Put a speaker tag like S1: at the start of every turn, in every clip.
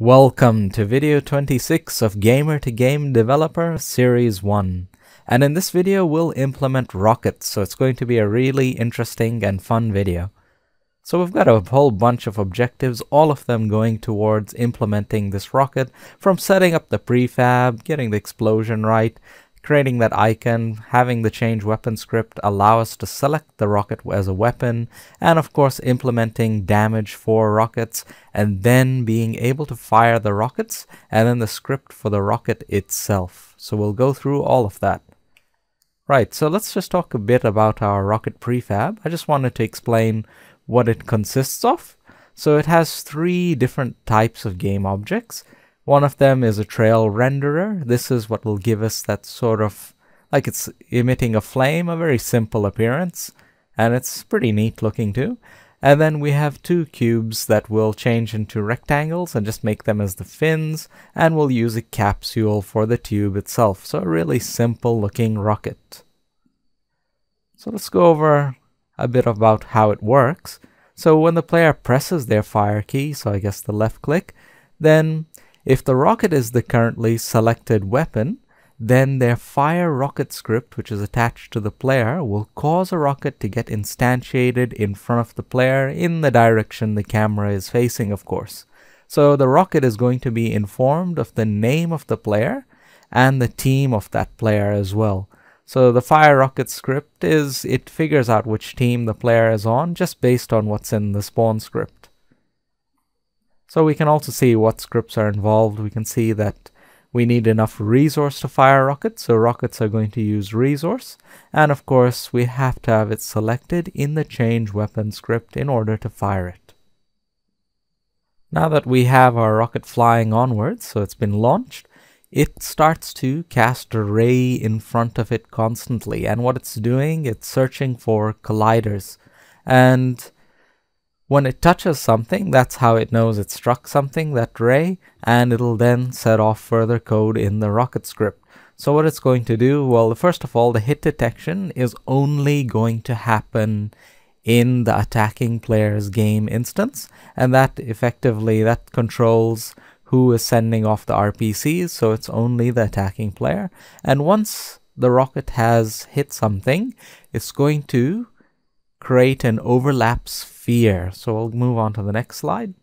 S1: Welcome to video 26 of Gamer to Game Developer Series 1. And in this video we'll implement rockets, so it's going to be a really interesting and fun video. So we've got a whole bunch of objectives, all of them going towards implementing this rocket, from setting up the prefab, getting the explosion right, creating that icon, having the ChangeWeapon script allow us to select the rocket as a weapon, and of course implementing damage for rockets, and then being able to fire the rockets, and then the script for the rocket itself. So we'll go through all of that. Right, so let's just talk a bit about our rocket prefab. I just wanted to explain what it consists of. So it has three different types of game objects. One of them is a trail renderer. This is what will give us that sort of, like it's emitting a flame, a very simple appearance, and it's pretty neat looking too. And then we have two cubes that will change into rectangles and just make them as the fins, and we'll use a capsule for the tube itself. So a really simple looking rocket. So let's go over a bit about how it works. So when the player presses their fire key, so I guess the left click, then if the rocket is the currently selected weapon, then their FireRocket script, which is attached to the player, will cause a rocket to get instantiated in front of the player in the direction the camera is facing, of course. So the rocket is going to be informed of the name of the player and the team of that player as well. So the FireRocket script it figures out which team the player is on just based on what's in the spawn script. So we can also see what scripts are involved. We can see that we need enough resource to fire rockets, so rockets are going to use resource. And of course, we have to have it selected in the ChangeWeapon script in order to fire it. Now that we have our rocket flying onwards, so it's been launched, it starts to cast a ray in front of it constantly. And what it's doing, it's searching for colliders. And when it touches something, that's how it knows it struck something, that ray, and it'll then set off further code in the rocket script. So what it's going to do, well, first of all, the hit detection is only going to happen in the attacking player's game instance, and that effectively, that controls who is sending off the RPCs, so it's only the attacking player. And once the rocket has hit something, it's going to create an overlap sphere. So we'll move on to the next slide.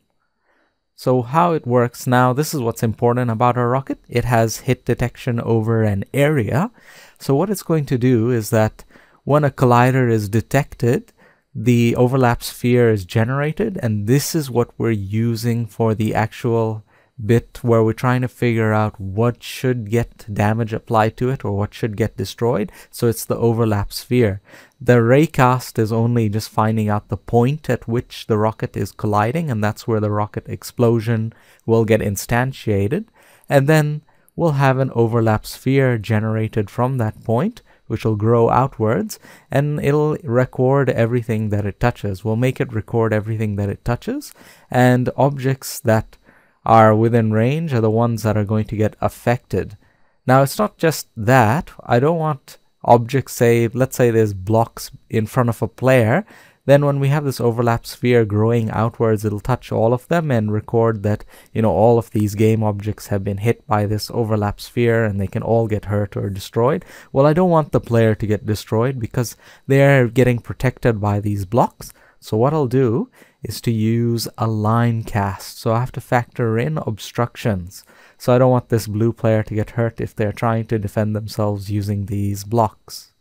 S1: So how it works now, this is what's important about our rocket. It has hit detection over an area. So what it's going to do is that when a collider is detected, the overlap sphere is generated, and this is what we're using for the actual bit where we're trying to figure out what should get damage applied to it or what should get destroyed. So it's the overlap sphere. The raycast is only just finding out the point at which the rocket is colliding, and that's where the rocket explosion will get instantiated. And then we'll have an overlap sphere generated from that point, which will grow outwards, and it'll record everything that it touches. We'll make it record everything that it touches, and objects that are within range are the ones that are going to get affected. Now it's not just that. I don't want objects, say, let's say there's blocks in front of a player, then when we have this overlap sphere growing outwards, it'll touch all of them and record that, you know, all of these game objects have been hit by this overlap sphere and they can all get hurt or destroyed. Well, I don't want the player to get destroyed because they're getting protected by these blocks. So what I'll do is to use a line cast. So I have to factor in obstructions. So I don't want this blue player to get hurt if they're trying to defend themselves using these blocks.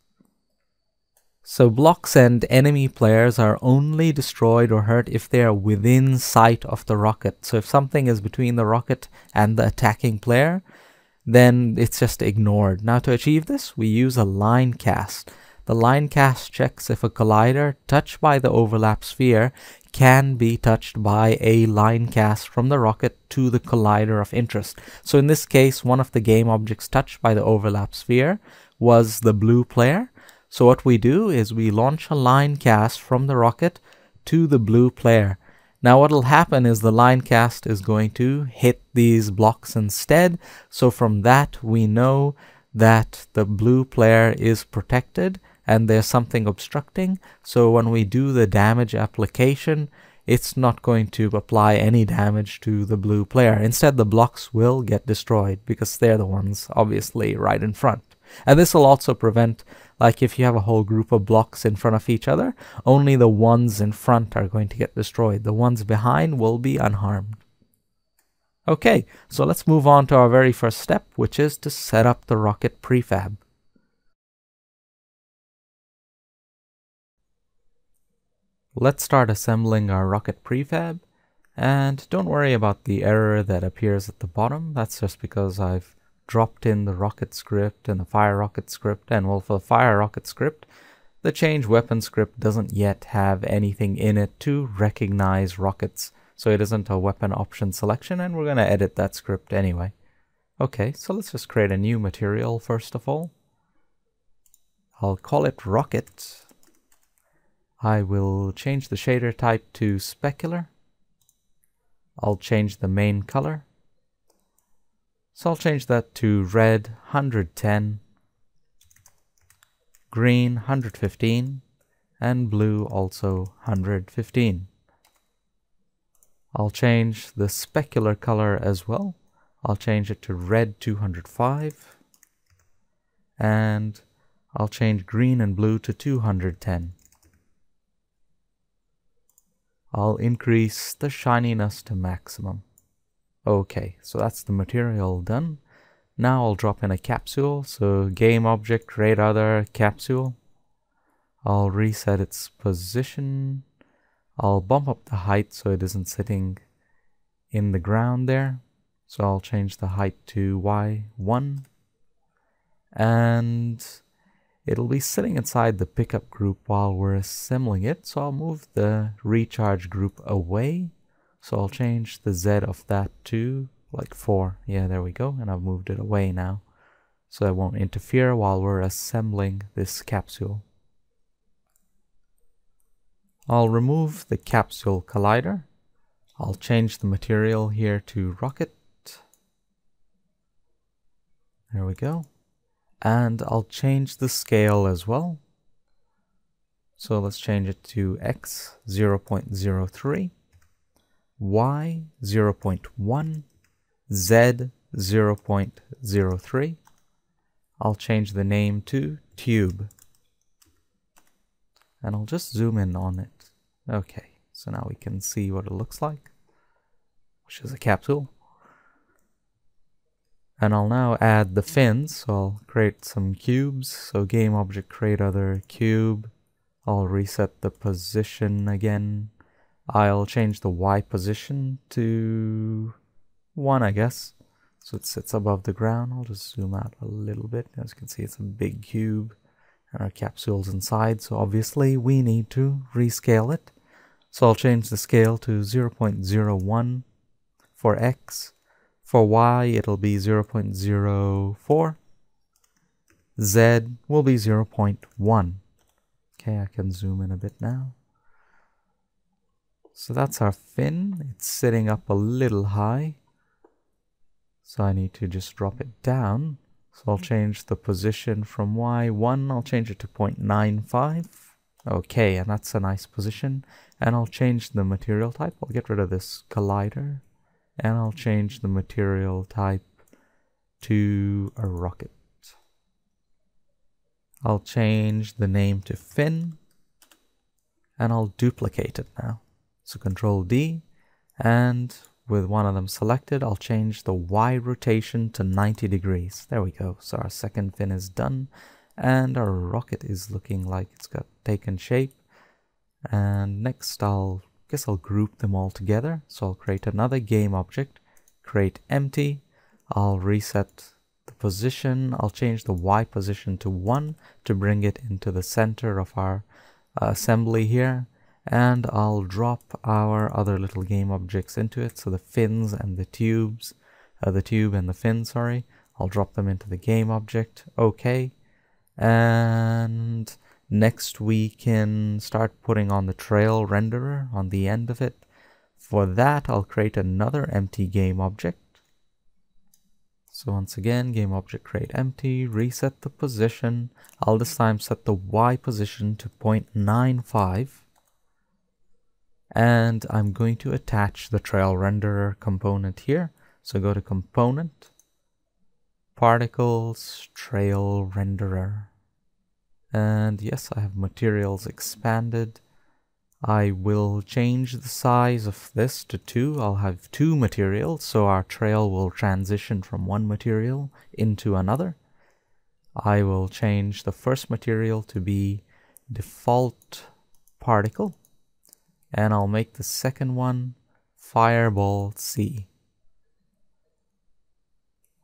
S1: So blocks and enemy players are only destroyed or hurt if they are within sight of the rocket. So if something is between the rocket and the attacking player, then it's just ignored. Now to achieve this, we use a line cast. The line cast checks if a collider touched by the overlap sphere can be touched by a line cast from the rocket to the collider of interest. So in this case, one of the game objects touched by the overlap sphere was the blue player. So what we do is we launch a line cast from the rocket to the blue player. Now what will happen is the line cast is going to hit these blocks instead. So from that we know that the blue player is protected and there's something obstructing. So when we do the damage application, it's not going to apply any damage to the blue player. Instead, the blocks will get destroyed because they're the ones obviously right in front. And this will also prevent, like if you have a whole group of blocks in front of each other, only the ones in front are going to get destroyed. The ones behind will be unharmed. Okay, so let's move on to our very first step, which is to set up the rocket prefab. Let's start assembling our rocket prefab, and don't worry about the error that appears at the bottom. That's just because I've dropped in the RocketScript and the FireRocket script, and well, for the FireRocket script, the ChangeWeapon script doesn't yet have anything in it to recognize rockets, so it isn't a weapon option selection, and we're going to edit that script anyway. Okay, so let's just create a new material first of all. I'll call it Rocket. I will change the shader type to specular. I'll change the main color. So I'll change that to red 110, green 115, and blue also 115. I'll change the specular color as well. I'll change it to red 205, and I'll change green and blue to 210. I'll increase the shininess to maximum. Okay, so that's the material done. Now I'll drop in a capsule. So game object, create other capsule. I'll reset its position. I'll bump up the height so it isn't sitting in the ground there. So I'll change the height to Y1. And it'll be sitting inside the pickup group while we're assembling it. So I'll move the recharge group away. So I'll change the Z of that to like 4. Yeah, there we go. And I've moved it away now, so it won't interfere while we're assembling this capsule. I'll remove the capsule collider. I'll change the material here to rocket. There we go. And I'll change the scale as well. So let's change it to X 0.03, Y 0.1, Z 0.03. I'll change the name to tube. And I'll just zoom in on it. Okay, so now we can see what it looks like, which is a capsule. And I'll now add the fins, so I'll create some cubes. So game object, create other cube. I'll reset the position again. I'll change the Y position to 1, I guess, so it sits above the ground. I'll just zoom out a little bit. As you can see, it's a big cube, and our capsule's inside, so obviously we need to rescale it. So I'll change the scale to 0.01 for X. For Y, it'll be 0.04. Z will be 0.1. Okay, I can zoom in a bit now. So that's our fin. It's sitting up a little high, so I need to just drop it down. So I'll change the position from Y1, I'll change it to 0.95. Okay, and that's a nice position. And I'll change the material type. I'll get rid of this collider, and I'll change the material type to a rocket. I'll change the name to fin, and I'll duplicate it now. So Control D, and with one of them selected, I'll change the Y rotation to 90 degrees. There we go. So our second fin is done, and our rocket is looking like it's got taken shape. And next I'll group them all together. So I'll create another game object, create empty. I'll reset the position. I'll change the Y position to 1 to bring it into the center of our assembly here. And I'll drop our other little game objects into it. So the fins and the tubes, the tube and the fin, sorry. I'll drop them into the game object. Okay. And next we can start putting on the trail renderer on the end of it. For that, I'll create another empty game object. So once again, game object, create empty, reset the position. I'll this time set the Y position to 0.95. And I'm going to attach the trail renderer component here. So go to Component, Particles, Trail Renderer. And yes, I have materials expanded. I will change the size of this to 2. I'll have 2 materials, so our trail will transition from one material into another. I will change the first material to be default particle, and I'll make the second one Fireball C.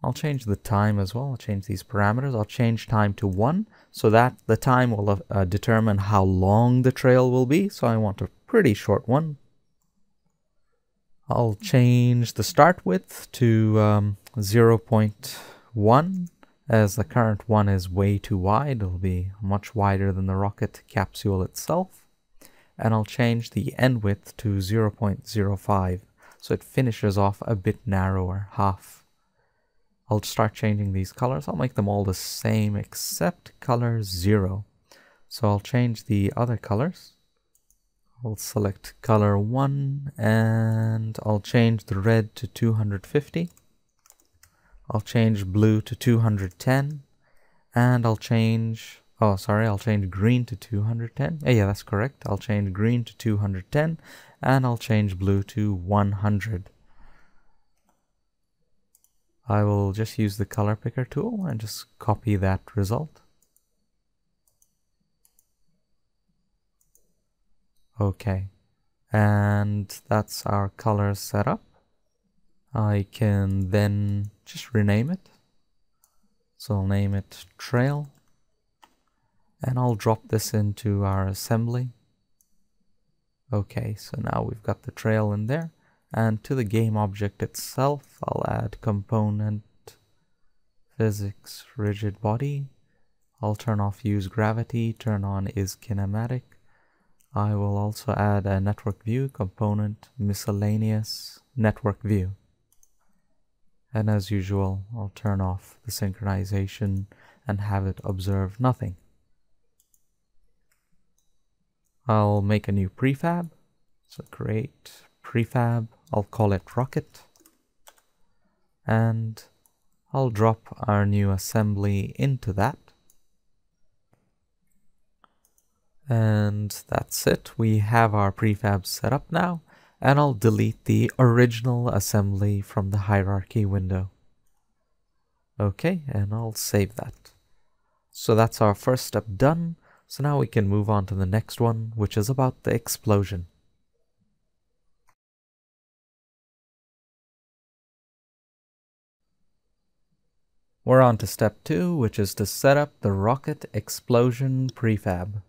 S1: I'll change the time as well. I'll change these parameters. I'll change time to 1 so that the time will determine how long the trail will be. So I want a pretty short one. I'll change the start width to 0.1 as the current one is way too wide. It'll be much wider than the rocket capsule itself. And I'll change the end width to 0.05 so it finishes off a bit narrower, half. I'll start changing these colors. I'll make them all the same except color 0. So I'll change the other colors. I'll select color 1 and I'll change the red to 250. I'll change blue to 210 and I'll change, I'll change green to 210. Yeah, that's correct. I'll change green to 210 and I'll change blue to 100. I will just use the color picker tool and just copy that result. Okay, and that's our color setup. I can then just rename it. So I'll name it Trail, and I'll drop this into our assembly. Okay, so now we've got the trail in there. And to the game object itself, I'll add component, physics, rigid body. I'll turn off use gravity, turn on is kinematic. I will also add a network view component, miscellaneous network view. And as usual, I'll turn off the synchronization and have it observe nothing. I'll make a new prefab. So create prefab. I'll call it Rocket, and I'll drop our new assembly into that. And that's it. We have our prefab set up now, and I'll delete the original assembly from the hierarchy window. Okay, and I'll save that. So that's our first step done. So now we can move on to the next one, which is about the explosion. We're on to step 2, which is to set up the RocketExplosion prefab.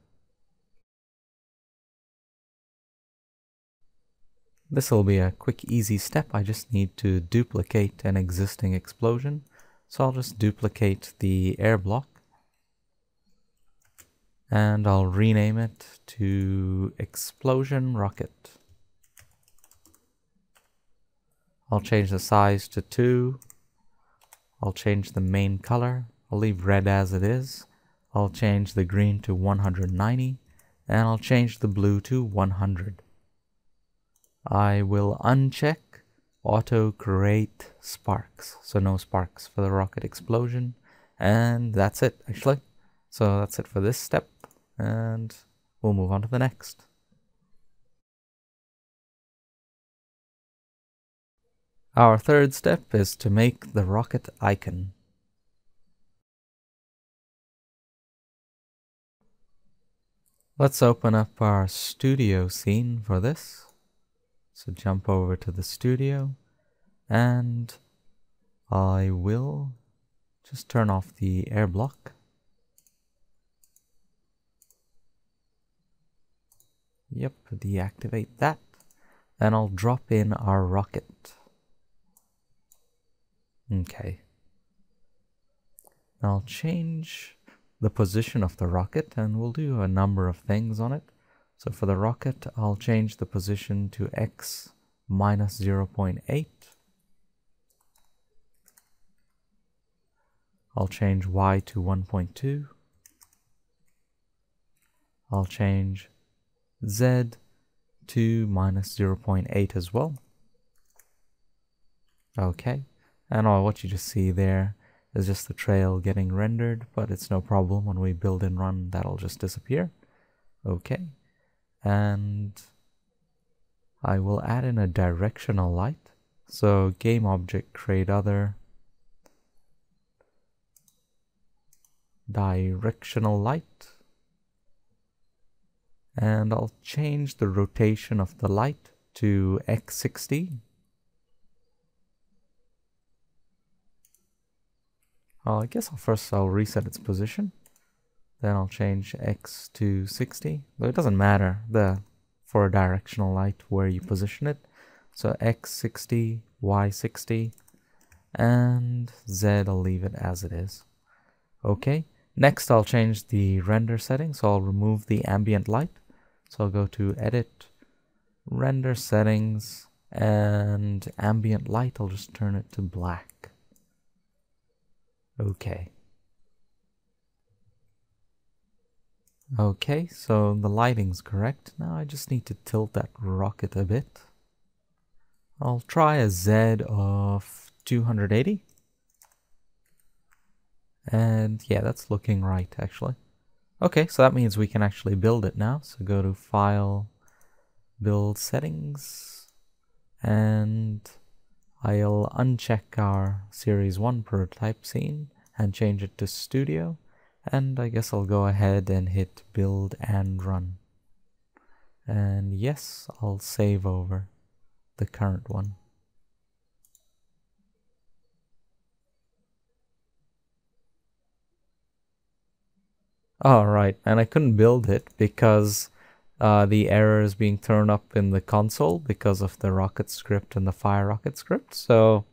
S1: This will be a quick, easy step. I just need to duplicate an existing explosion. So I'll just duplicate the air block. And I'll rename it to Explosion Rocket. I'll change the size to 2. I'll change the main color. I'll leave red as it is. I'll change the green to 190. And I'll change the blue to 100. I will uncheck auto create sparks. So no sparks for the rocket explosion. And that's it, actually. So that's it for this step. And we'll move on to the next. Our third step is to make the rocket icon. Let's open up our studio scene for this. So jump over to the studio, and I will just turn off the air block. Yep, deactivate that. And I'll drop in our rocket. Okay. I'll change the position of the rocket, and we'll do a number of things on it. So for the rocket, I'll change the position to x minus 0.8. I'll change y to 1.2. I'll change z to minus 0.8 as well. Okay, and what you just see there is just the trail getting rendered, but it's no problem. When we build and run, that'll just disappear. Okay, and I will add in a directional light. So game object create other directional light, and I'll change the rotation of the light to x60. I guess I'll reset its position. Then I'll change X to 60. Though it doesn't matter for a directional light where you position it. So X60, Y60, and Z I'll leave it as it is. Okay. Next I'll change the render settings. So I'll remove the ambient light. So I'll go to Edit, Render Settings, and Ambient Light. I'll just turn it to black. Okay. Okay, so the lighting's correct. Now I just need to tilt that rocket a bit. I'll try a Z of 280. And yeah, that's looking right actually. Okay, so that means we can actually build it now. So go to File, Build Settings, and I'll uncheck our Series 1 prototype scene and change it to Studio. And I guess I'll go ahead and hit Build and Run. And yes, I'll save over the current one. Alright, and I couldn't build it because the error is being thrown up in the console because of the RocketScript and the FireRocket script. So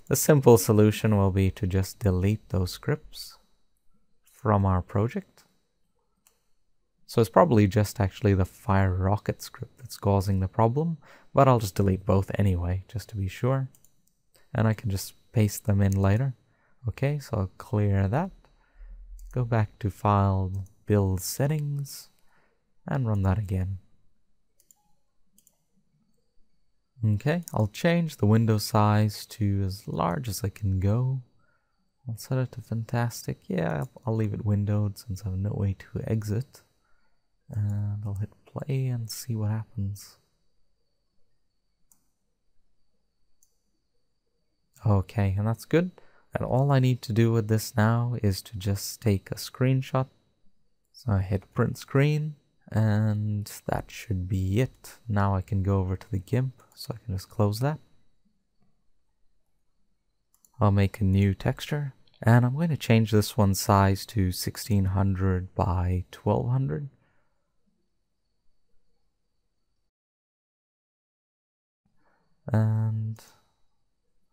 S1: the simple solution will be to just delete those scripts from our project. So it's probably just actually the FireRocket script that's causing the problem, but I'll just delete both anyway, just to be sure. And I can just paste them in later. Okay, so I'll clear that. Go back to File, Build Settings, and run that again. Okay, I'll change the window size to as large as I can go. I'll set it to fantastic. Yeah, I'll leave it windowed since I have no way to exit. And I'll hit play and see what happens. Okay, and that's good. And all I need to do with this now is to just take a screenshot. So I hit print screen, and that should be it. Now I can go over to the GIMP, so I can just close that. I'll make a new texture, and I'm going to change this one size to 1600 by 1200. And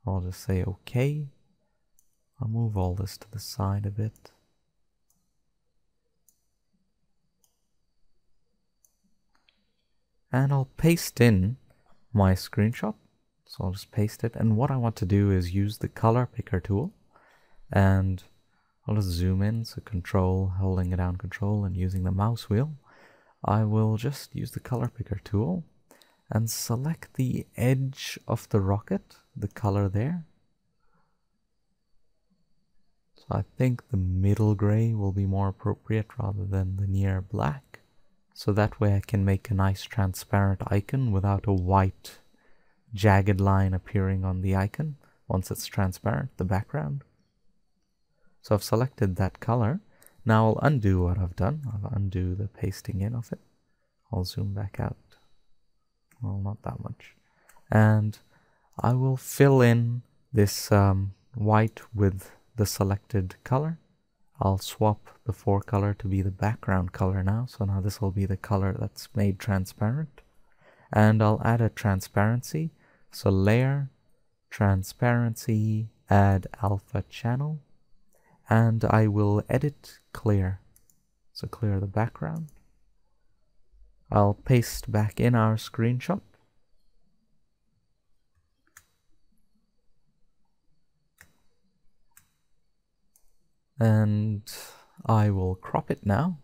S1: I'll just say okay. I'll move all this to the side a bit. And I'll paste in my screenshot. So I'll just paste it. And what I want to do is use the color picker tool. And I'll just zoom in. So control, holding it down control and using the mouse wheel. I will just use the color picker tool and select the edge of the rocket, the color there. So I think the middle gray will be more appropriate rather than the near black. So that way I can make a nice transparent icon without a white jagged line appearing on the icon once it's transparent, the background. So I've selected that color. Now I'll undo what I've done. I'll undo the pasting in of it. I'll zoom back out. Well, not that much. And I will fill in this white with the selected color. I'll swap the forecolor to be the background color now. So now this will be the color that's made transparent. And I'll add a transparency. So layer, transparency, add alpha channel. And I will edit clear. So clear the background. I'll paste back in our screenshot. And I will crop it now.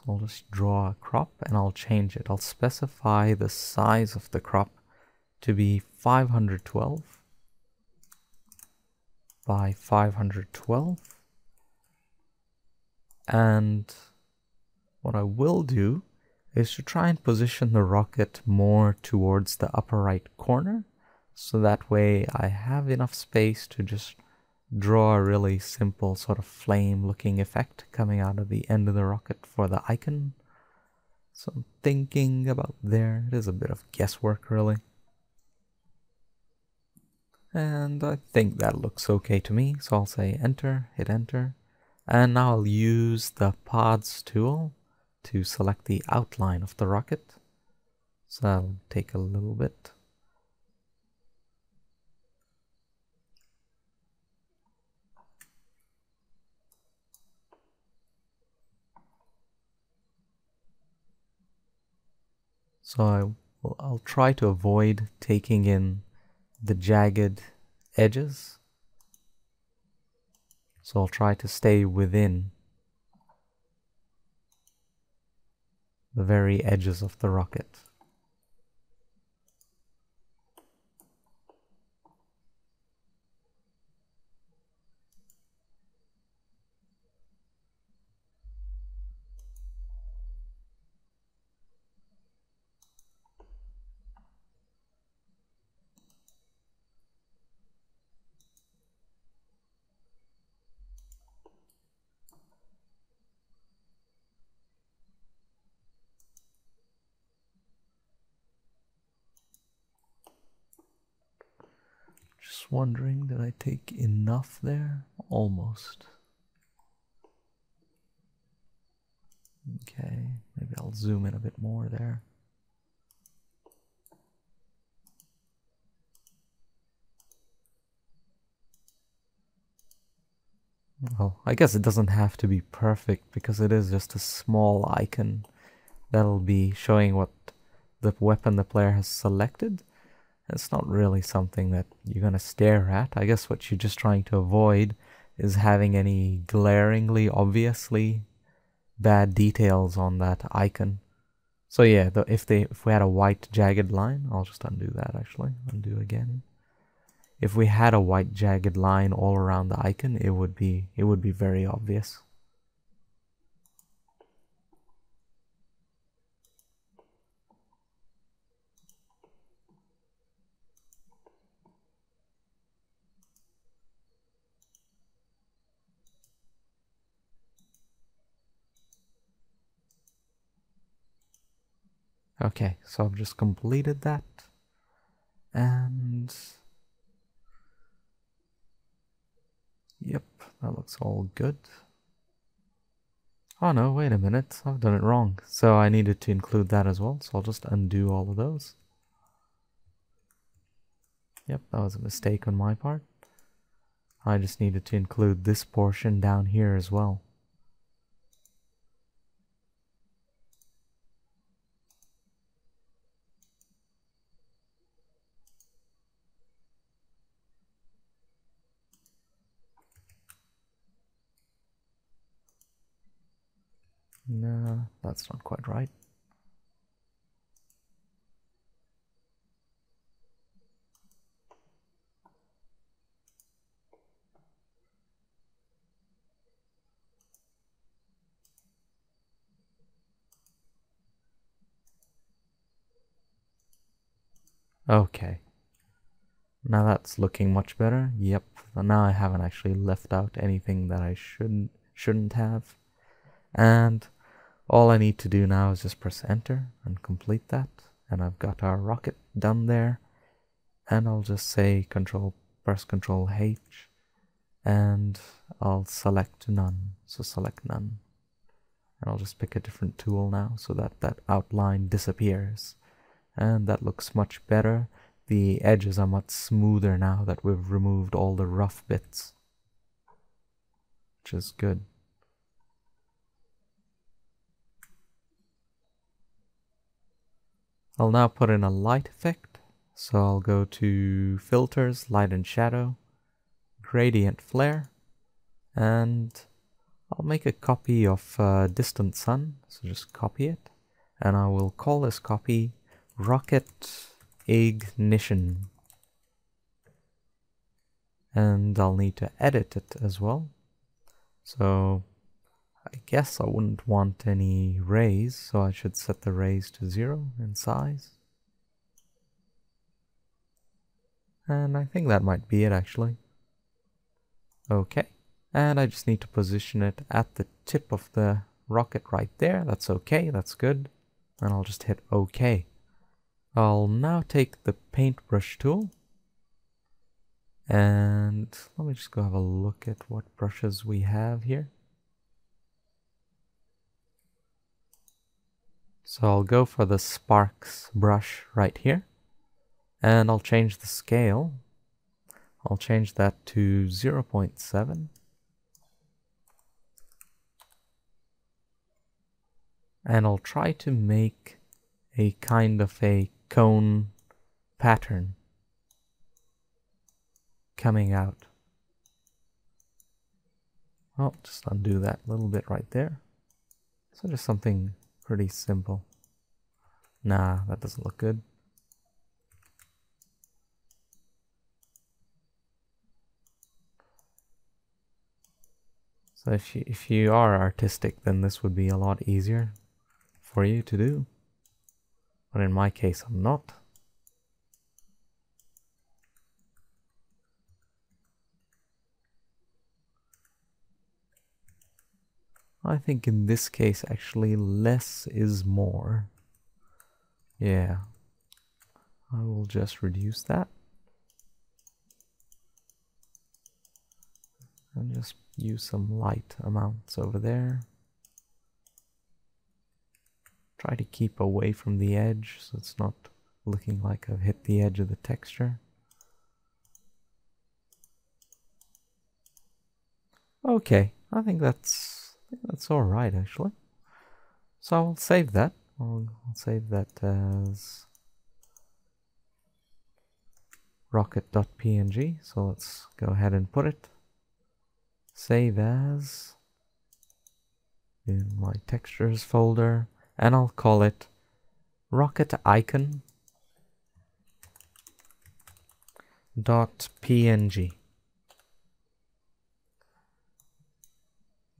S1: So I'll just draw a crop and I'll change it. I'll specify the size of the crop to be 512 by 512. And what I will do is to try and position the rocket more towards the upper right corner, so that way I have enough space to just draw a really simple sort of flame looking effect coming out of the end of the rocket for the icon. So I'm thinking about there. It is a bit of guesswork really. And I think that looks okay to me, so I'll say enter, hit enter. And now I'll use the pods tool to select the outline of the rocket. So that'll take a little bit. So I'll try to avoid taking in the jagged edges. So I'll try to stay within the very edges of the rocket. Just wondering, did I take enough there? Almost. Okay, maybe I'll zoom in a bit more there. Well, I guess it doesn't have to be perfect because it is just a small icon that'll be showing what the weapon the player has selected. It's not really something that you're gonna stare at. I guess what you're just trying to avoid is having any glaringly, obviously bad details on that icon. So yeah, if we had a white jagged line, I'll just undo that actually. Undo again. If we had a white jagged line all around the icon, it would be very obvious. Okay, so I've just completed that, and yep, that looks all good. Oh no, wait a minute, I've done it wrong. So I needed to include that as well, so I'll just undo all of those. Yep, that was a mistake on my part. I just needed to include this portion down here as well. No, that's not quite right. Okay. Now that's looking much better. Yep. Now I haven't actually left out anything that I shouldn't have. And all I need to do now is just press enter and complete that. And I've got our rocket done there. And I'll just say press Control H, and I'll select none. So select none. And I'll just pick a different tool now so that that outline disappears. And that looks much better. The edges are much smoother now that we've removed all the rough bits, which is good. I'll now put in a light effect. So I'll go to Filters, Light and Shadow, Gradient Flare, and I'll make a copy of distant sun, so just copy it, and I will call this copy Rocket Ignition. And I'll need to edit it as well. So I guess I wouldn't want any rays, so I should set the rays to 0 in size. And I think that might be it actually. Okay, and I just need to position it at the tip of the rocket right there. That's okay, that's good. And I'll just hit OK. I'll now take the paintbrush tool. And let me just go have a look at what brushes we have here. So I'll go for the sparks brush right here. And I'll change the scale. I'll change that to 0.7. And I'll try to make a kind of a cone pattern coming out. Oh, just undo that little bit right there. So just something pretty simple. Nah, that doesn't look good. So if you are artistic, then this would be a lot easier for you to do. But in my case, I'm not. I think in this case, actually, less is more. Yeah. I will just reduce that. And just use some light amounts over there. Try to keep away from the edge so it's not looking like I've hit the edge of the texture. Okay, I think that's alright actually. So I'll save that. I'll save that as rocket.png. So let's go ahead and put it. Save as in my textures folder, and I'll call it rocketIcon.png.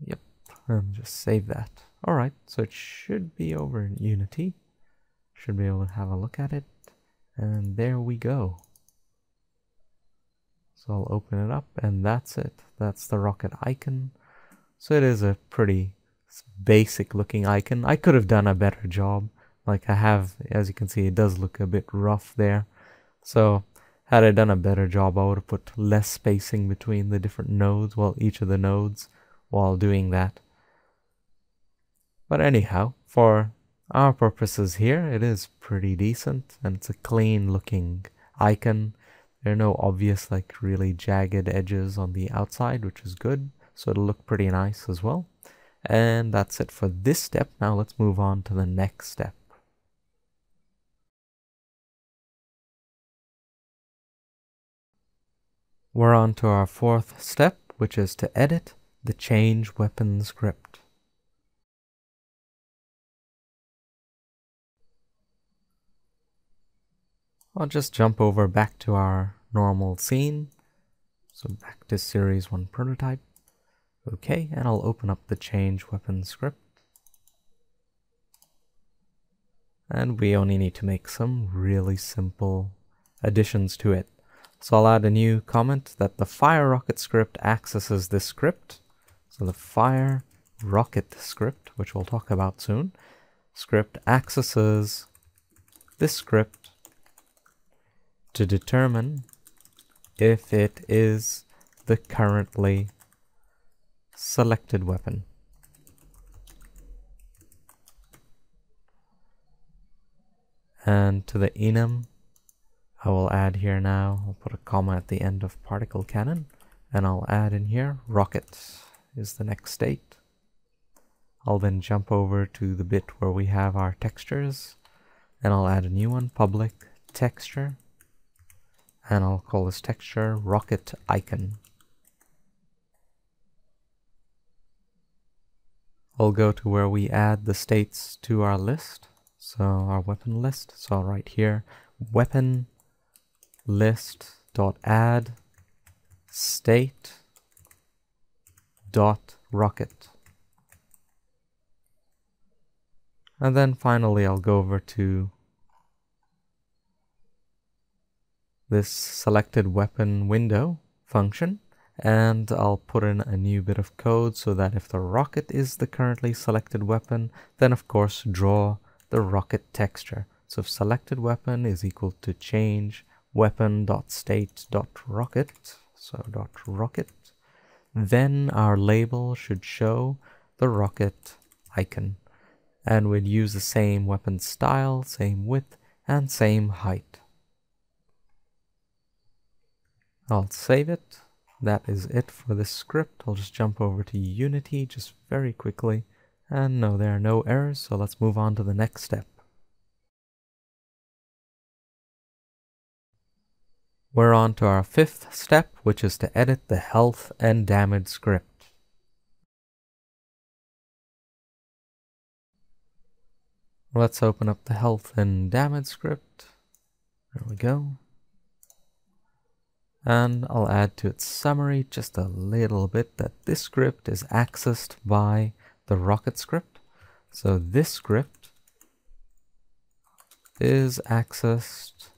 S1: Yep, and just save that. Alright, so it should be over in Unity. Should be able to have a look at it. And there we go. So I'll open it up, and that's it. That's the rocket icon. So it is a pretty basic looking icon. I could have done a better job. Like I have, as you can see, it does look a bit rough there. So had I done a better job, I would have put less spacing between the different nodes, well, each of the nodes, while doing that. But anyhow, for our purposes here, it is pretty decent, and it's a clean looking icon. There are no obvious, like, really jagged edges on the outside, which is good. So it'll look pretty nice as well. And that's it for this step. Now let's move on to the next step. We're on to our fourth step, which is to edit the ChangeWeapon script. I'll just jump over back to our normal scene. So back to Series 1 prototype. Okay, and I'll open up the ChangeWeapon script. And we only need to make some really simple additions to it. So I'll add a new comment that the FireRocket script accesses this script. So the FireRocket script, which we'll talk about soon, script accesses this script to determine if it is the currently selected weapon. And to the enum, I will add here now, I'll put a comma at the end of particle cannon, and I'll add in here rocket is the next state. I'll then jump over to the bit where we have our textures, and I'll add a new one, public texture, and I'll call this texture rocket icon. I'll go to where we add the states to our list. So our weapon list. So I'll write here weapon list dot add state dot rocket. And then finally I'll go over to this selected weapon window function, and I'll put in a new bit of code so that if the rocket is the currently selected weapon, then of course draw the rocket texture. So if selected weapon is equal to change weapon.state.rocket, so .rocket, then our label should show the rocket icon. And we'd use the same weapon style, same width, and same height. I'll save it. That is it for this script. I'll just jump over to Unity just very quickly. And no, there are no errors, so let's move on to the next step. We're on to our fifth step, which is to edit the health and damage script. Let's open up the health and damage script. There we go. And I'll add to its summary just a little bit that this script is accessed by the RocketScript. So this script is accessed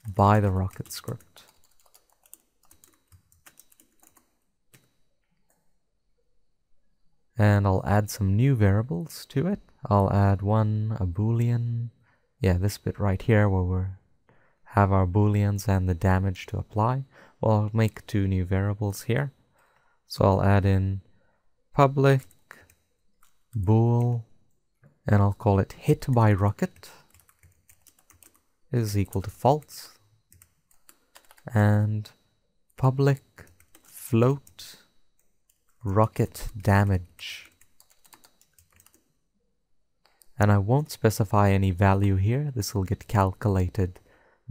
S1: by the RocketScript. And I'll add some new variables to it. I'll add a boolean. Yeah, this bit right here where we have our booleans and the damage to apply. Well, I'll make two new variables here. So I'll add in public bool, and I'll call it hit by rocket is equal to false, and public float rocket damage. And I won't specify any value here. This will get calculated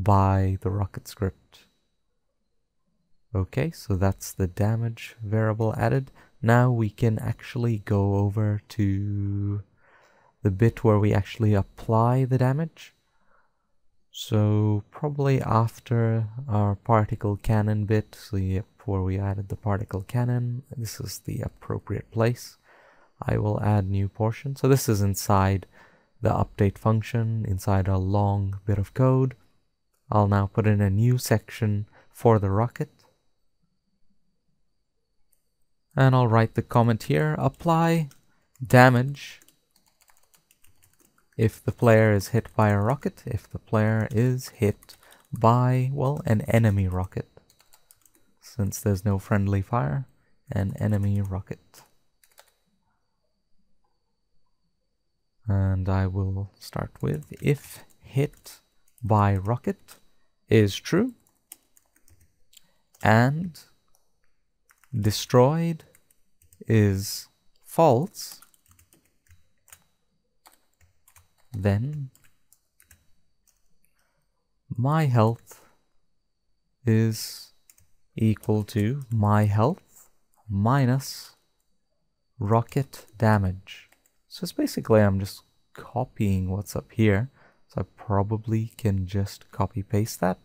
S1: by the RocketScript. Okay, so that's the damage variable added. Now we can actually go over to the bit where we actually apply the damage. So probably after our particle cannon bit, so yep, where we added the particle cannon, this is the appropriate place. I will add new portion. So this is inside the update function, inside a long bit of code. I'll now put in a new section for the rocket. And I'll write the comment here, apply damage if the player is hit by a rocket, if the player is hit by, well, an enemy rocket. Since there's no friendly fire, an enemy rocket. And I will start with if hit by rocket is true and destroyed is false, then my health is equal to my health minus rocket damage. So it's basically I'm just copying what's up here. So I probably can just copy paste that.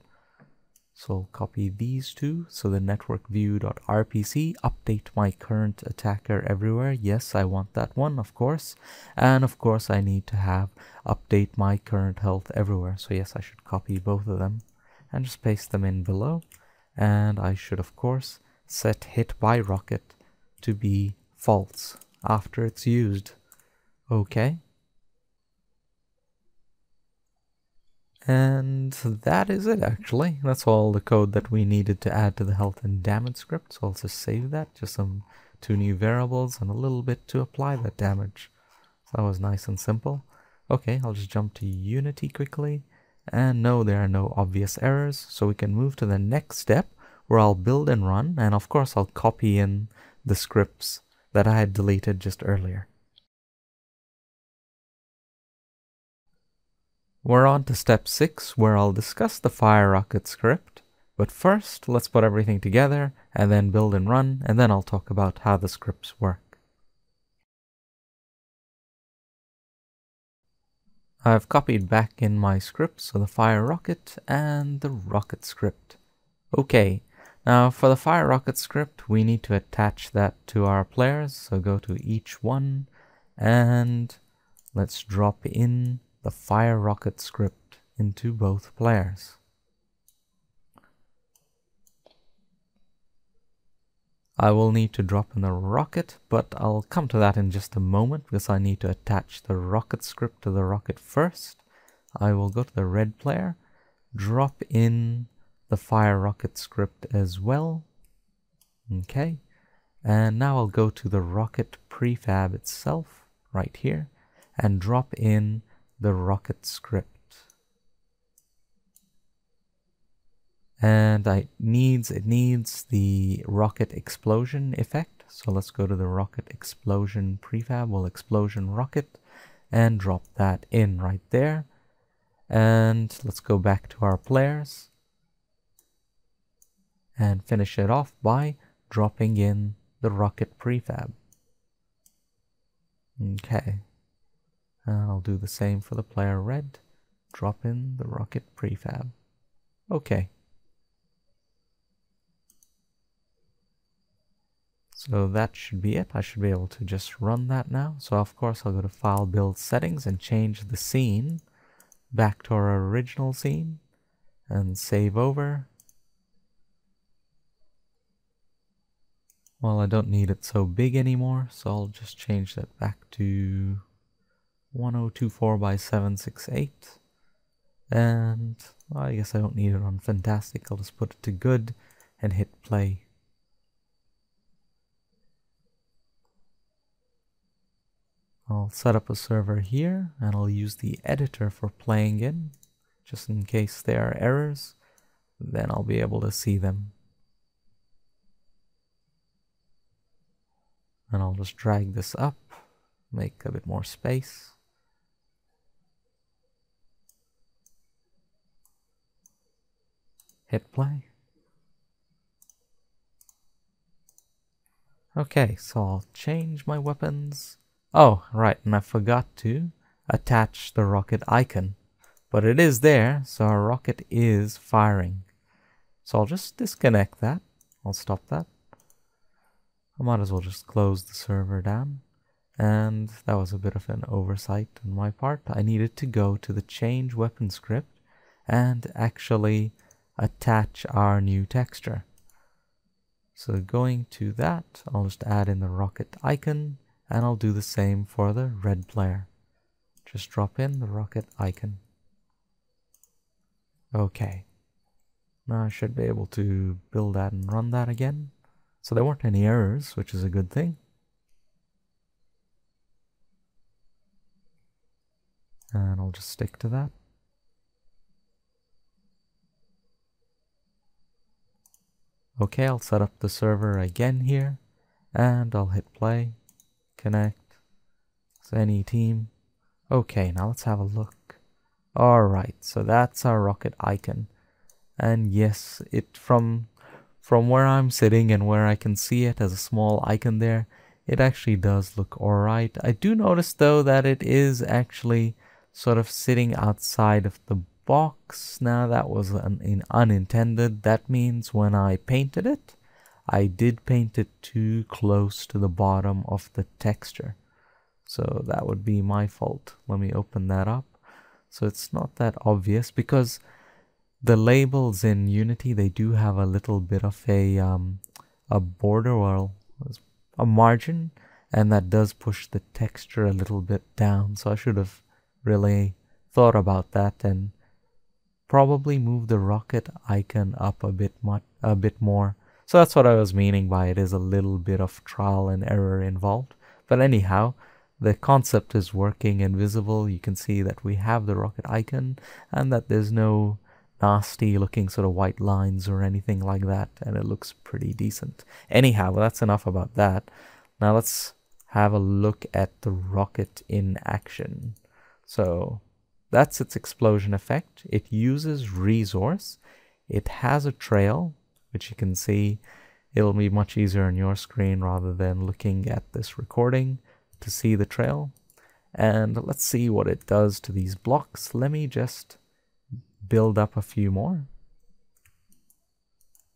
S1: So I'll copy these two. So the network view.rpc, update my current attacker everywhere. Yes, I want that one, of course. And of course I need to have update my current health everywhere. So yes, I should copy both of them and just paste them in below. And I should of course set hit by rocket to be false after it's used. Okay. And that is it actually. That's all the code that we needed to add to the health and damage script. So I'll just save that. Just some two new variables and a little bit to apply that damage. So that was nice and simple. Okay, I'll just jump to Unity quickly. And no, there are no obvious errors. So we can move to the next step where I'll build and run. And of course I'll copy in the scripts that I had deleted just earlier. We're on to step 6, where I'll discuss the FireRocket script. But first, let's put everything together and then build and run, and then I'll talk about how the scripts work. I've copied back in my scripts, so the FireRocket and the RocketScript. Okay, now for the FireRocket script, we need to attach that to our players, so go to each one, and let's drop in the FireRocket script into both players. I will need to drop in the rocket, but I'll come to that in just a moment because I need to attach the rocket script to the rocket first. I will go to the red player, drop in the FireRocket script as well. Okay, and now I'll go to the rocket prefab itself right here and drop in the rocket script. And it needs the RocketExplosion effect. So let's go to the RocketExplosion prefab, well, explosion rocket, and drop that in right there. And let's go back to our players and finish it off by dropping in the rocket prefab. Okay, and I'll do the same for the player red. Drop in the rocket prefab. Okay. So that should be it. I should be able to just run that now. So of course I'll go to File, Build, Settings and change the scene back to our original scene and save over. Well, I don't need it so big anymore, so I'll just change that back to 1024 by 768. And well, I guess I don't need it on Fantastic. I'll just put it to good and hit play. I'll set up a server here and I'll use the editor for playing in, just in case there are errors, then I'll be able to see them. And I'll just drag this up, make a bit more space. Hit play. Okay, so I'll change my weapons. Oh, right, and I forgot to attach the rocket icon. But it is there, so our rocket is firing. So I'll just disconnect that. I'll stop that. I might as well just close the server down. And that was a bit of an oversight on my part. I needed to go to the ChangeWeapon script and actually attach our new texture. So going to that, I'll just add in the rocket icon. And I'll do the same for the red player. Just drop in the rocket icon. Okay. Now I should be able to build that and run that again. So there weren't any errors, which is a good thing. And I'll just stick to that. Okay, I'll set up the server again here. And I'll hit play. Connect. So any team. Okay, now let's have a look. Alright, so that's our rocket icon. And yes, it from where I'm sitting and where I can see it as a small icon there, it actually does look alright. I do notice though that it is actually sort of sitting outside of the box. Now that was unintended. That means when I painted it, I did paint it too close to the bottom of the texture. So that would be my fault. Let me open that up. So it's not that obvious because the labels in Unity, they do have a little bit of a border, well, a margin, and that does push the texture a little bit down. So I should have really thought about that and probably move the rocket icon up a bit more. So that's what I was meaning by it is a little bit of trial and error involved. But anyhow, the concept is working and visible. You can see that we have the rocket icon and that there's no nasty looking sort of white lines or anything like that. And it looks pretty decent. Anyhow, that's enough about that. Now let's have a look at the rocket in action. So that's its explosion effect. It uses resource. it has a trail, which you can see. It'll be much easier on your screen rather than looking at this recording to see the trail. And let's see what it does to these blocks. Let me just build up a few more.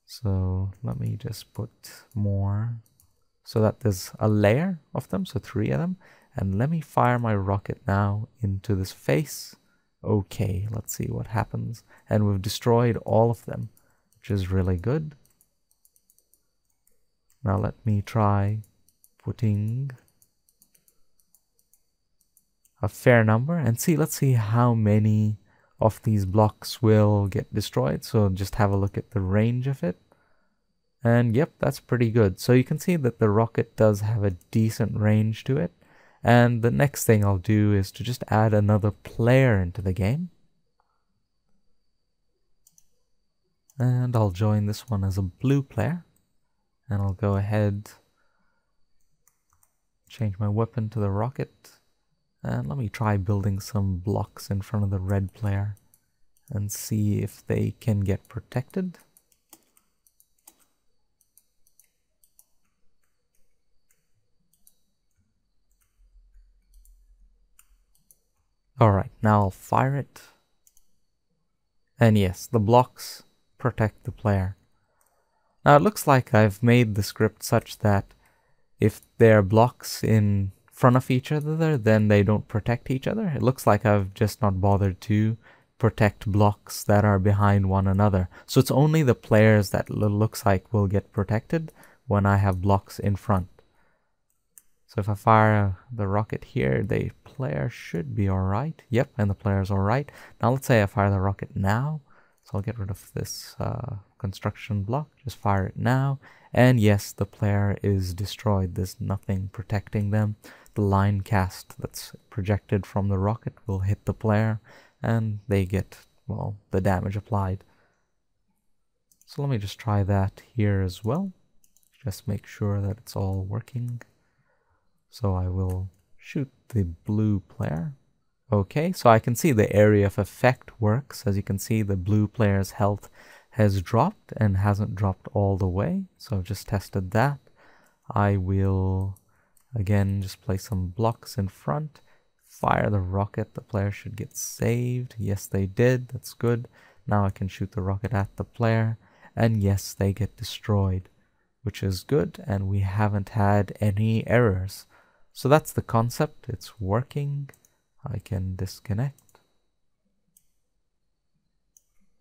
S1: So let me just put more so that there's a layer of them, so 3 of them. And let me fire my rocket now into this face. Okay, let's see what happens. And we've destroyed all of them, which is really good. Now let me try putting a fair number and see, let's see how many of these blocks will get destroyed. So just have a look at the range of it. And yep, that's pretty good. So you can see that the rocket does have a decent range to it. And the next thing I'll do is to just add another player into the game. And I'll join this one as a blue player. And I'll go ahead, change my weapon to the rocket. And let me try building some blocks in front of the red player and see if they can get protected. Alright, now I'll fire it. And yes, the blocks protect the player. Now it looks like I've made the script such that if there are blocks in front of each other, then they don't protect each other. It looks like I've just not bothered to protect blocks that are behind one another. So it's only the players that looks like will get protected when I have blocks in front. So if I fire the rocket here, the player should be alright. Yep, and the player's alright. Now let's say I fire the rocket now. So I'll get rid of this construction block. Just fire it now. And yes, the player is destroyed. There's nothing protecting them. The line cast that's projected from the rocket will hit the player and they get, well, the damage applied. So let me just try that here as well. Just make sure that it's all working. So I will shoot the blue player. Okay, so I can see the area of effect works. As you can see, the blue player's health has dropped and hasn't dropped all the way. So I've just tested that. I will, again, just place some blocks in front. Fire the rocket. The player should get saved. Yes, they did. That's good. Now I can shoot the rocket at the player. And yes, they get destroyed, which is good. And we haven't had any errors. So that's the concept. It's working. I can disconnect.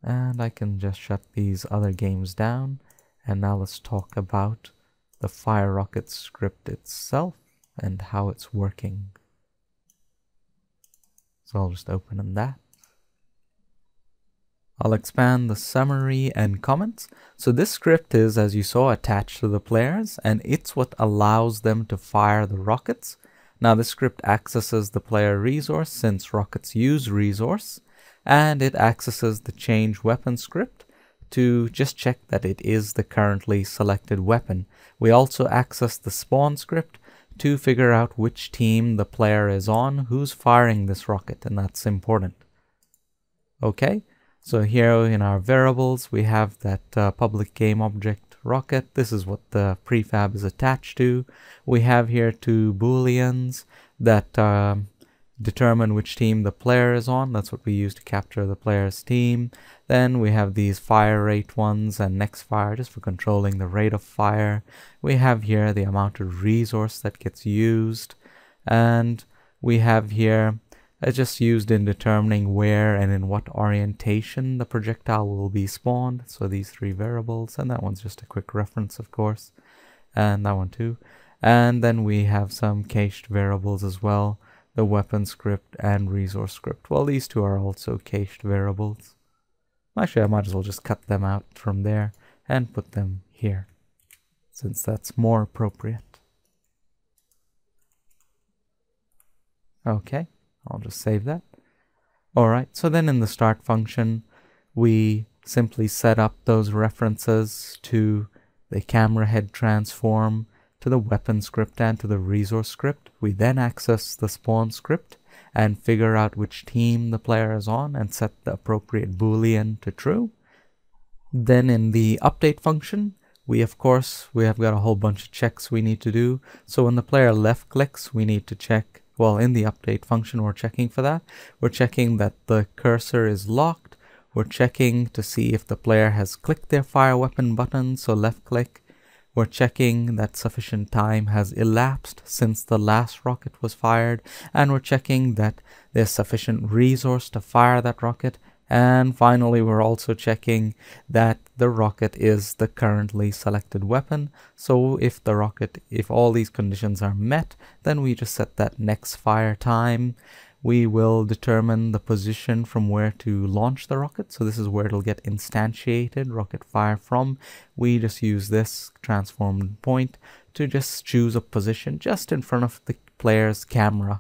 S1: And I can just shut these other games down. And now let's talk about the FireRocket script itself and how it's working. So I'll just open that. I'll expand the summary and comments. So this script is, as you saw, attached to the players, and it's what allows them to fire the rockets. Now this script accesses the player resource since rockets use resource, and it accesses the ChangeWeapon script to just check that it is the currently selected weapon. We also access the spawn script to figure out which team the player is on, who's firing this rocket, and that's important. Okay. So here in our variables, we have that public game object rocket. This is what the prefab is attached to. We have here 2 booleans that determine which team the player is on. That's what we use to capture the player's team. Then we have these fire rate ones and next fire just for controlling the rate of fire. We have here the amount of resource that gets used. And we have here it's just used in determining where and in what orientation the projectile will be spawned. So these 3 variables, and that one's just a quick reference, of course, and that one too. And then we have some cached variables as well, the weapon script and resource script. Well, these 2 are also cached variables. Actually, I might as well just cut them out from there and put them here, since that's more appropriate. Okay. I'll just save that. Alright, so then in the start function, we simply set up those references to the camera head transform, to the weapon script, and to the resource script. We then access the spawn script and figure out which team the player is on and set the appropriate boolean to true. Then in the update function, we have got a whole bunch of checks we need to do. So when the player left clicks, we need to check, well, in the update function, we're checking for that. We're checking that the cursor is locked. We're checking to see if the player has clicked their fire weapon button, so left click. We're checking that sufficient time has elapsed since the last rocket was fired, and we're checking that there's sufficient resource to fire that rocket. And finally, we're also checking that the rocket is the currently selected weapon. So if all these conditions are met, then we just set that next fire time. We will determine the position from where to launch the rocket. So this is where it'll get instantiated, rocket fire from. We just use this transformed point to just choose a position just in front of the player's camera.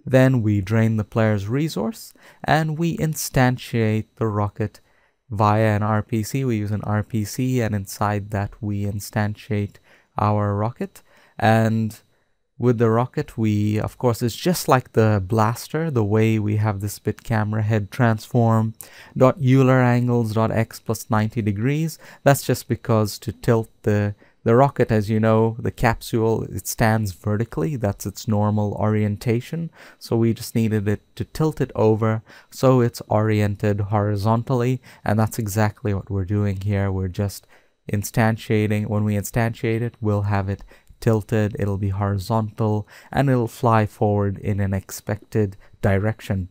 S1: Then we drain the player's resource and we instantiate the rocket via an RPC. We use an RPC, and inside that we instantiate our rocket. And with the rocket, of course, it's just like the blaster, the way we have this bit camera head transform .Euler angles .x plus 90 degrees. That's just because to tilt the rocket, as you know, the capsule, it stands vertically. That's its normal orientation. So we just needed it to tilt it over so it's oriented horizontally. And that's exactly what we're doing here. We're just instantiating. When we instantiate it, we'll have it tilted, it'll be horizontal, and it'll fly forward in an expected direction.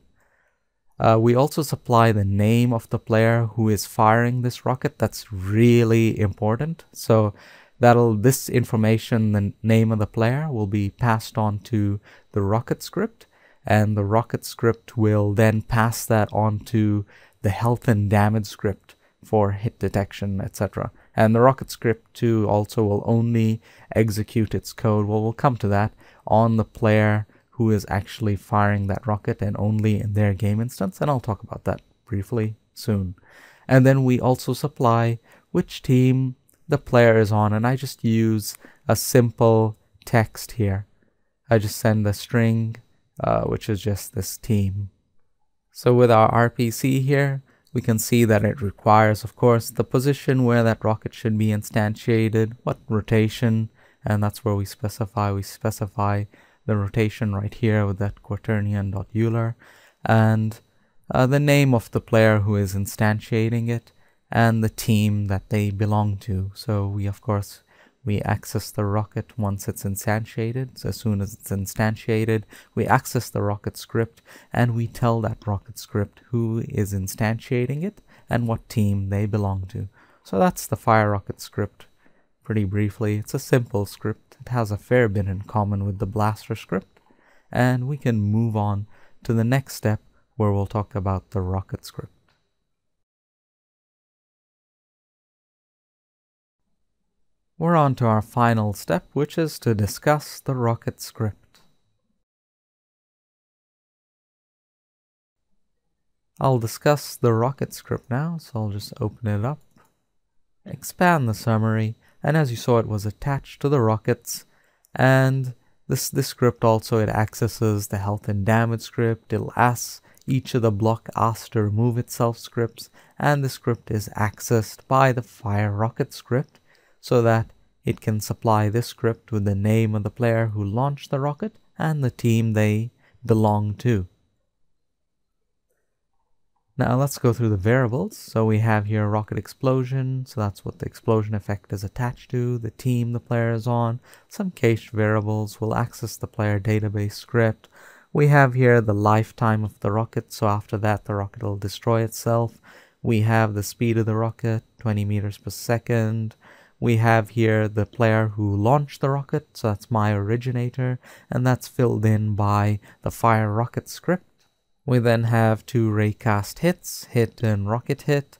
S1: We also supply the name of the player who is firing this rocket. That's really important. So this information, the name of the player, will be passed on to the RocketScript, and the RocketScript will then pass that on to the health and damage script for hit detection, etc. And the RocketScript too also will only execute its code, well, we'll come to that, on the player who is actually firing that rocket and only in their game instance, and I'll talk about that briefly soon. And then we also supply which team the player is on, and I just use a simple text here. I just send a string, which is just this team. So with our RPC here, we can see that it requires, of course, the position where that rocket should be instantiated, what rotation, and that's where we specify. We specify the rotation right here with that quaternion.Euler, and the name of the player who is instantiating it, and the team that they belong to. So we access the rocket once it's instantiated. So as soon as it's instantiated, we access the RocketScript, and we tell that RocketScript who is instantiating it and what team they belong to. So that's the FireRocket script. Pretty briefly, it's a simple script. It has a fair bit in common with the blaster script, and we can move on to the next step where we'll talk about the RocketScript. We're on to our final step, which is to discuss the RocketScript. I'll discuss the RocketScript now, so I'll just open it up, expand the summary, and as you saw, it was attached to the rockets. And this script also, it accesses the health and damage script. It'll ask each of the block asks to remove itself scripts, and the script is accessed by the FireRocket script, so that it can supply this script with the name of the player who launched the rocket and the team they belong to. Now let's go through the variables. So we have here RocketExplosion, so that's what the explosion effect is attached to, the team the player is on, some cached variables will access the player database script. We have here the lifetime of the rocket, so after that the rocket will destroy itself. We have the speed of the rocket, 20 meters per second. We have here the player who launched the rocket, so that's my originator, and that's filled in by the FireRocket script. We then have two raycast hits, hit and rocket hit,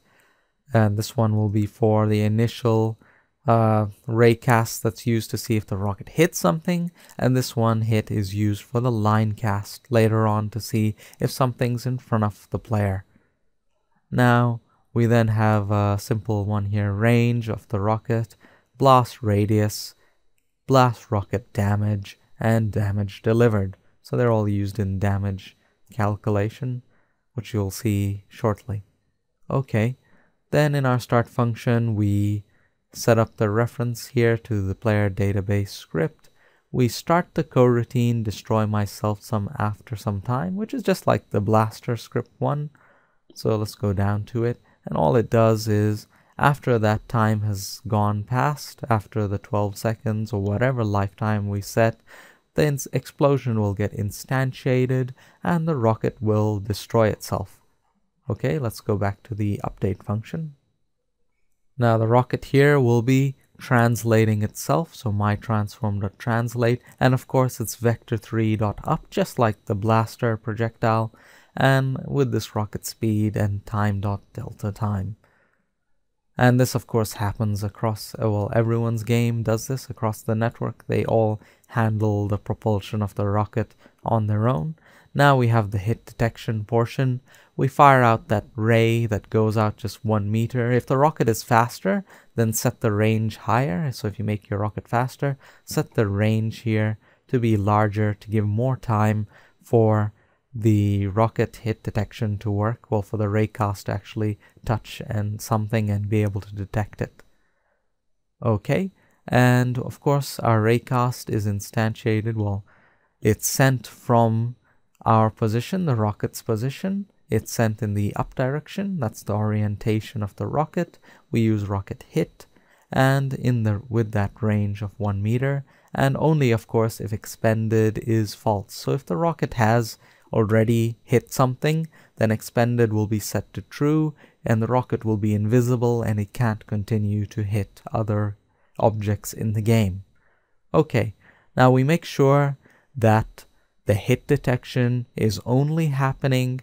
S1: and this one will be for the initial raycast that's used to see if the rocket hits something, and this one hit is used for the line cast later on to see if something's in front of the player. Now we then have a simple one here, range of the rocket, blast radius, blast rocket damage, and damage delivered. So they're all used in damage calculation, which you'll see shortly. Okay, Then in our start function, we set up the reference here to the player database script. We start the coroutine destroy myself after some time, which is just like the blaster script one. So let's go down to it. And all it does is after that time has gone past, after the 12 seconds or whatever lifetime we set, the explosion will get instantiated and the rocket will destroy itself. Okay, let's go back to the update function. Now the rocket here will be translating itself, so myTransform.translate, and of course it's vector3.up, just like the blaster projectile, and with this rocket speed and time.delta time. And this of course happens across, well, everyone's game does this across the network. They all handle the propulsion of the rocket on their own. Now we have the hit detection portion. We fire out that ray that goes out just 1 meter. If the rocket is faster, then set the range higher. So if you make your rocket faster, set the range here to be larger to give more time for the rocket hit detection to work. Well, for the raycast to actually touch something and be able to detect it. Okay, and of course our raycast is instantiated. Well, it's sent from our position, the rocket's position. It's sent in the up direction. That's the orientation of the rocket. We use rocket hit, and with that range of 1 meter, and only of course if expended is false. So if the rocket has already hit something, then expended will be set to true and the rocket will be invisible and it can't continue to hit other objects in the game. Okay, now we make sure that the hit detection is only happening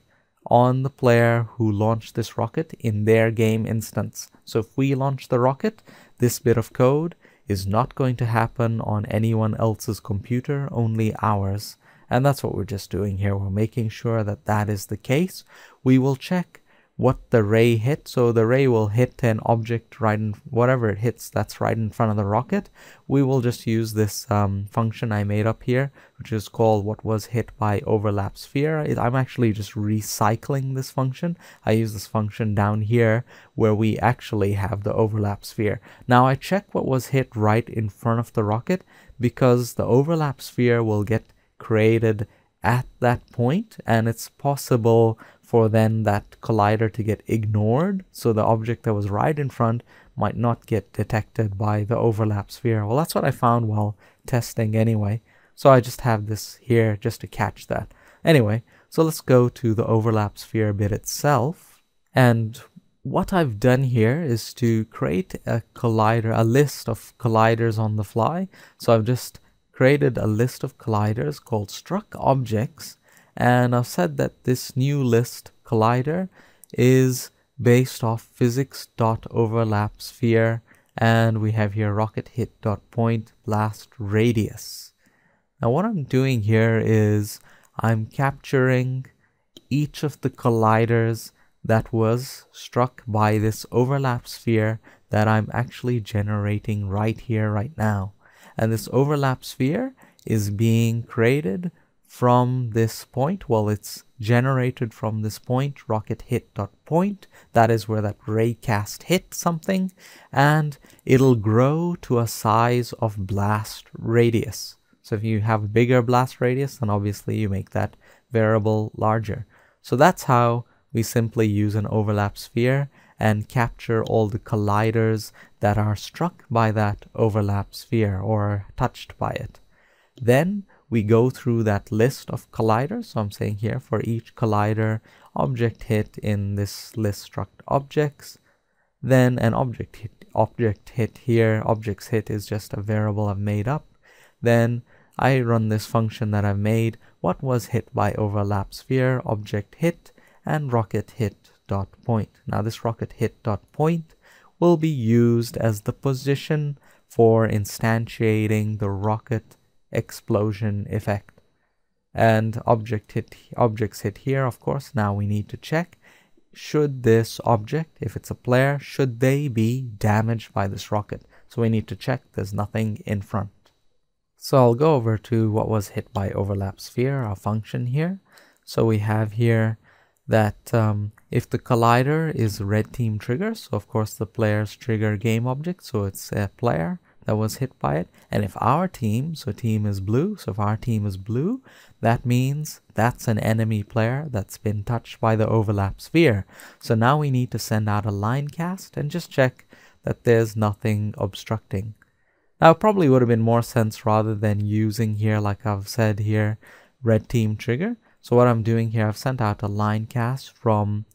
S1: on the player who launched this rocket in their game instance. So if we launch the rocket, this bit of code is not going to happen on anyone else's computer, only ours. And that's what we're just doing here. We're making sure that that is the case. We will check what the ray hit. So the ray will hit an object right in whatever it hits that's right in front of the rocket. We will just use this function I made up here, which is called what was hit by overlap sphere. I'm actually just recycling this function. I use this function down here where we actually have the overlap sphere. Now I check what was hit right in front of the rocket because the overlap sphere will get created at that point, and it's possible for then that collider to get ignored, so the object that was right in front might not get detected by the overlap sphere. Well, that's what I found while testing anyway, so I just have this here just to catch that. Anyway, so let's go to the overlap sphere bit itself, and what I've done here is to create a list of colliders on the fly. So I've just created a list of colliders called struck objects, and I've said that this new list collider is based off physics.overlapSphere, and we have here rocket hit.point blast radius. Now what I'm doing here is I'm capturing each of the colliders that was struck by this overlap sphere that I'm actually generating right here, right now. And this overlap sphere is being created from this point. Well, it's generated from this point, rocket hit.point. That is where that raycast hit something, and it'll grow to a size of blast radius. So if you have a bigger blast radius, then obviously you make that variable larger. So that's how we simply use an overlap sphere and capture all the colliders that are struck by that overlap sphere or touched by it. Then we go through that list of colliders. So I'm saying here for each collider, object hit in this list struck objects, then an object hit here. Objects hit is just a variable I've made up. Then I run this function that I've made, what was hit by overlap sphere, object hit, and rocket hit.point. Now this rocket hit.point will be used as the position for instantiating the rocket explosion effect. And objects hit here, of course. Now we need to check, should this object, if it's a player, should they be damaged by this rocket? So we need to check there's nothing in front. So I'll go over to what was hit by overlap sphere, our function here. So we have here that if the collider is red team trigger, so of course the player's trigger game object, so it's a player that was hit by it. And if our team, so team is blue, so if our team is blue, that means that's an enemy player that's been touched by the overlap sphere. So now we need to send out a line cast and just check that there's nothing obstructing. Now it probably would have been more sense rather than using here, like I've said here, red team trigger. So what I'm doing here, I've sent out a line cast from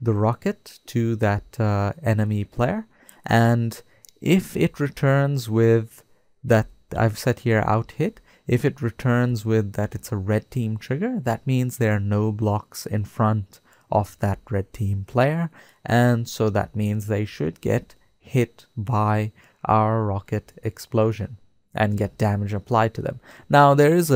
S1: the rocket to that enemy player, and if it returns with that, I've set here out hit, if it returns with that it's a red team trigger, that means there are no blocks in front of that red team player, and so that means they should get hit by our rocket explosion and get damage applied to them. Now there is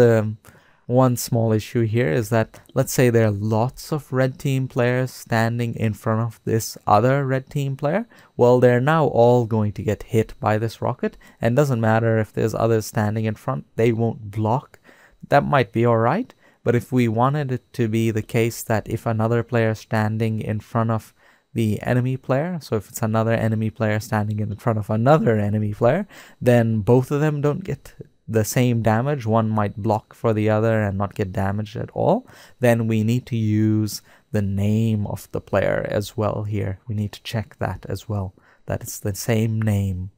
S1: one small issue here, is that let's say there are lots of red team players standing in front of this other red team player. Well, they're now all going to get hit by this rocket, and doesn't matter if there's others standing in front, they won't block. That might be alright, but if we wanted it to be the case that if another player standing in front of the enemy player, so if it's another enemy player standing in front of another enemy player, then both of them don't get the same damage, one might block for the other and not get damaged at all, then we need to use the name of the player as well here. We need to check that as well, that it's the same name.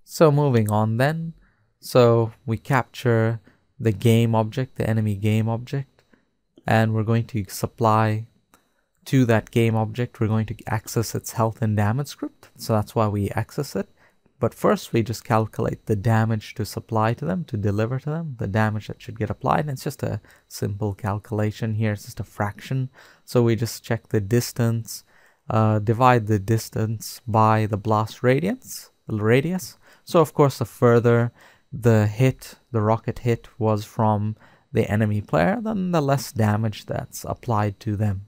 S1: So moving on then, so we capture the game object, the enemy game object, and we're going to supply to that game object, we're going to access its health and damage script, so that's why we access it. But first we just calculate the damage to supply to them, to deliver to them, the damage that should get applied. And it's just a simple calculation here, it's just a fraction. So we just check the distance, divide the distance by the blast radius. So of course the further the rocket hit was from the enemy player, then the less damage that's applied to them.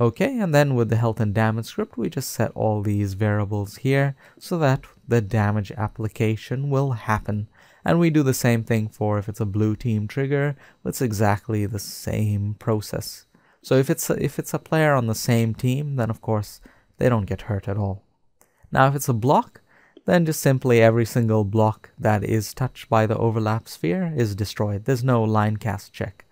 S1: Okay, and then with the health and damage script, we just set all these variables here so that the damage application will happen. And we do the same thing for if it's a blue team trigger, it's exactly the same process. So if it's a player on the same team, then of course they don't get hurt at all. Now if it's a block, then just simply every single block that is touched by the overlap sphere is destroyed. There's no line cast check.